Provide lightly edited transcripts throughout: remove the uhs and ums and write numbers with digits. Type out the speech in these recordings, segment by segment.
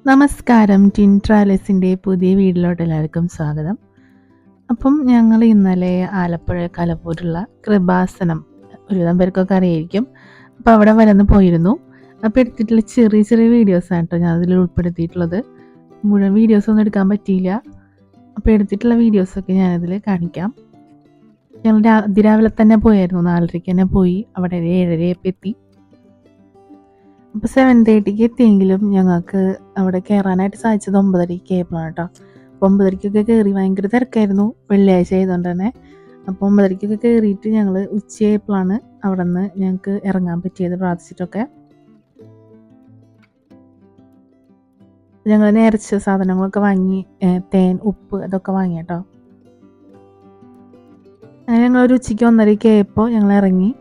നമസ്കാരം. ടിൻ ട്രാവലേഴ്സിൻ്റെ പുതിയ വീട്ടിലോട്ട് എല്ലാവർക്കും സ്വാഗതം. അപ്പം ഞങ്ങൾ ഇന്നലെ ആലപ്പുഴ കലപ്പൂരുള്ള കൃപാസനം ഒരുവിധം പേർക്കൊക്കെ അറിയായിരിക്കും. അപ്പോൾ അവിടെ വരെ പോയിരുന്നു. അപ്പോൾ എടുത്തിട്ടുള്ള ചെറിയ ചെറിയ വീഡിയോസാണ് കേട്ടോ ഞാൻ അതിൽ ഉൾപ്പെടുത്തിയിട്ടുള്ളത്. മുഴുവൻ വീഡിയോസൊന്നും എടുക്കാൻ പറ്റിയില്ല. അപ്പോൾ എടുത്തിട്ടുള്ള വീഡിയോസൊക്കെ ഞാനതിൽ കാണിക്കാം. ഞങ്ങൾ അതിരാവിലെ തന്നെ പോയായിരുന്നു, 4:30 തന്നെ പോയി. അവിടെ 7:30 എത്തി. അപ്പോൾ 7:30 എത്തിയെങ്കിലും ഞങ്ങൾക്ക് അവിടെ കയറാനായിട്ട് സാധിച്ചത് 9:30 ആയപ്പോഴാണ് കേട്ടോ. അപ്പോൾ 9:30 കയറി. ഭയങ്കര തിരക്കായിരുന്നു, വെള്ളിയാഴ്ച ആയതുകൊണ്ട് തന്നെ. അപ്പോൾ 9:30 കയറിയിട്ട് ഞങ്ങൾ ഉച്ചയായപ്പോഴാണ് അവിടെ നിന്ന് ഞങ്ങൾക്ക് ഇറങ്ങാൻ പറ്റിയത്, പ്രാർത്ഥിച്ചിട്ടൊക്കെ. ഞങ്ങൾ നേർച്ച സാധനങ്ങളൊക്കെ വാങ്ങി, തേൻ, ഉപ്പ് അതൊക്കെ വാങ്ങി കേട്ടോ. അങ്ങനെ ഞങ്ങളൊരു ഉച്ചയ്ക്ക് 1:30 ആയപ്പോൾ ഞങ്ങൾ ഇറങ്ങി.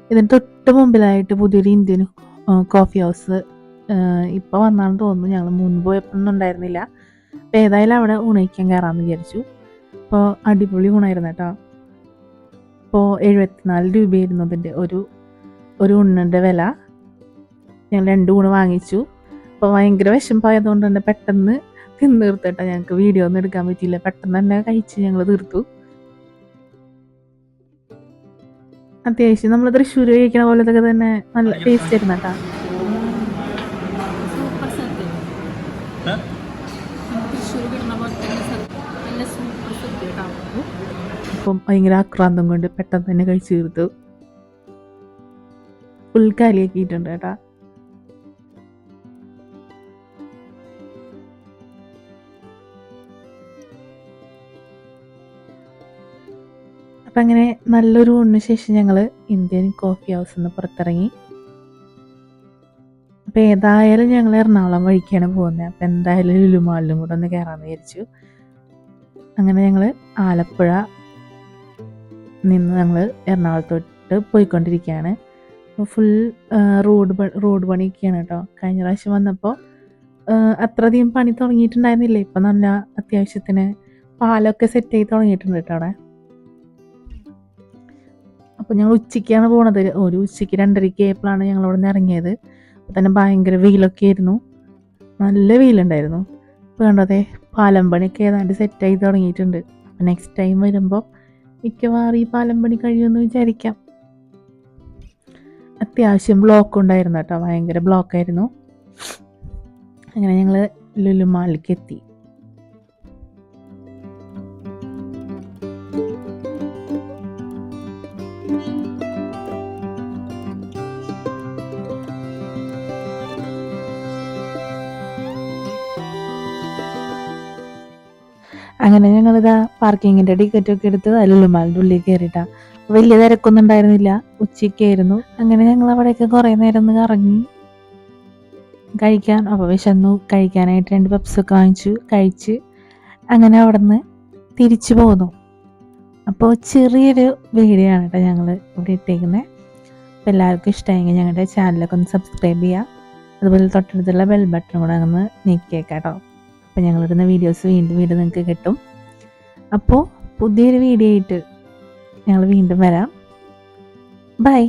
ഇതിന് തൊട്ട് മുമ്പിലായിട്ട് പുതിയൊരു ഇന്ത്യൻ കോഫി ഹൗസ് ഇപ്പോൾ വന്നാണെന്ന് തോന്നുന്നു. ഞങ്ങൾ മുൻപ് പോയപ്പോഴൊന്നും ഉണ്ടായിരുന്നില്ല. അപ്പോൾ ഏതായാലും അവിടെ ഊണയിക്കാൻ കയറാമെന്ന് വിചാരിച്ചു. അപ്പോൾ അടിപൊളി ഊണായിരുന്നു കേട്ടോ. അപ്പോൾ 74 രൂപയായിരുന്നു അതിൻ്റെ ഒരു ഊണിൻ്റെ വില. ഞങ്ങൾ 2 ഊണ് വാങ്ങിച്ചു. അപ്പോൾ ഭയങ്കര വിശപ്പായതുകൊണ്ട് തന്നെ പെട്ടെന്ന് തിന്ന് തീർത്തു കേട്ടോ. ഞങ്ങൾക്ക് വീഡിയോ ഒന്നും എടുക്കാൻ പറ്റിയില്ല, പെട്ടെന്ന് തന്നെ കഴിച്ച് ഞങ്ങൾ തീർത്തു. അത്യാവശ്യം നമ്മൾ തൃശ്ശൂർ കഴിക്കണ പോലത്തെ തന്നെ നല്ല ടേസ്റ്റ് ആയിരുന്നു കേട്ടോ. അപ്പം ഭയങ്കര ആക്രാന്തം കൊണ്ട് പെട്ടെന്ന് തന്നെ കഴിച്ചു തീർത്തു. ഫുൾ കാലിയാക്കിയിട്ടുണ്ട് കേട്ടോ. അപ്പം അങ്ങനെ നല്ലൊരു ഊണിന് ശേഷം ഞങ്ങൾ ഇന്ത്യൻ കോഫി ഹൗസിൽ നിന്ന് പുറത്തിറങ്ങി. അപ്പോൾ ഏതായാലും ഞങ്ങൾ എറണാകുളം വഴിക്കാണ് പോകുന്നത്. അപ്പോൾ എന്തായാലും ലുലു മാളിലും കൂടെ ഒന്ന് കയറാമെന്ന് വിചാരിച്ചു. അങ്ങനെ ഞങ്ങൾ ആലപ്പുഴ നിന്ന് ഞങ്ങൾ എറണാകുളത്തോട്ട് പോയിക്കൊണ്ടിരിക്കുകയാണ്. ഫുൾ റോഡ് പണിയൊക്കെയാണ് കേട്ടോ. കഴിഞ്ഞ പ്രാവശ്യം വന്നപ്പോൾ അത്രയധികം പണി തുടങ്ങിയിട്ടുണ്ടായിരുന്നില്ല. ഇപ്പം നല്ല അത്യാവശ്യത്തിന് പാലൊക്കെ സെറ്റ് ചെയ്ത് തുടങ്ങിയിട്ടുണ്ട് കേട്ടോ അവിടെ. അപ്പോൾ ഞങ്ങൾ ഉച്ചയ്ക്കാണ് പോണത്. ഒരു ഉച്ചയ്ക്ക് 2:30 ആയപ്പോഴാണ് ഞങ്ങൾ അവിടെ നിന്ന് ഇറങ്ങിയത്. അപ്പോൾ തന്നെ ഭയങ്കര വെയിലൊക്കെ ആയിരുന്നു, നല്ല വെയിലുണ്ടായിരുന്നു. ഇപ്പോൾ കണ്ടതേ പാലം പണിയൊക്കെ ഏതാണ്ട് സെറ്റായി തുടങ്ങിയിട്ടുണ്ട്. അപ്പോൾ നെക്സ്റ്റ് ടൈം വരുമ്പോൾ മിക്കവാറും ഈ പാലം പണി കഴിയുമെന്ന് വിചാരിക്കാം. അത്യാവശ്യം ബ്ലോക്ക് ഉണ്ടായിരുന്നു കേട്ടോ, ഭയങ്കര ബ്ലോക്കായിരുന്നു. അങ്ങനെ ഞങ്ങൾ ലുലു മാളിലേക്ക് എത്തി. അങ്ങനെ ഞങ്ങളിതാ പാർക്കിങ്ങിൻ്റെ ടിക്കറ്റൊക്കെ എടുത്ത് ലുലുമാളിൻ്റെ ഉള്ളിൽ കയറിയിട്ടാ. വലിയ തിരക്കൊന്നും ഉണ്ടായിരുന്നില്ല, ഉച്ചയ്ക്കായിരുന്നു. അങ്ങനെ ഞങ്ങൾ അവിടെയൊക്കെ കുറേ നേരം ഒന്ന് കറങ്ങി കഴിക്കാൻ. അപ്പോൾ വിശന്നു, കഴിക്കാനായിട്ട് 2 പപ്സൊക്കെ വാങ്ങിച്ചു, കഴിച്ച് അങ്ങനെ അവിടെ നിന്ന് തിരിച്ചു പോന്നു. അപ്പോൾ ചെറിയൊരു വീഡിയോ ആണ് കേട്ടോ ഞങ്ങൾ ഇവിടെ ഇട്ടേക്കുന്നത്. അപ്പോൾ എല്ലാവർക്കും ഇഷ്ടമായെങ്കിൽ ഞങ്ങളുടെ ചാനലൊക്കെ ഒന്ന് സബ്സ്ക്രൈബ് ചെയ്യുക. അതുപോലെ തൊട്ടടുത്തുള്ള ബെൽ ബട്ടൺ കൂടെ ഒന്ന് ഞെക്കിയേക്കാം കേട്ടോ. അപ്പോൾ ഞങ്ങളിടുന്ന വീഡിയോസ് വീണ്ടും നിങ്ങൾക്ക് കിട്ടും. അപ്പോൾ പുതിയൊരു വീഡിയോ ആയിട്ട് ഞങ്ങൾ വീണ്ടും വരാം. ബൈ.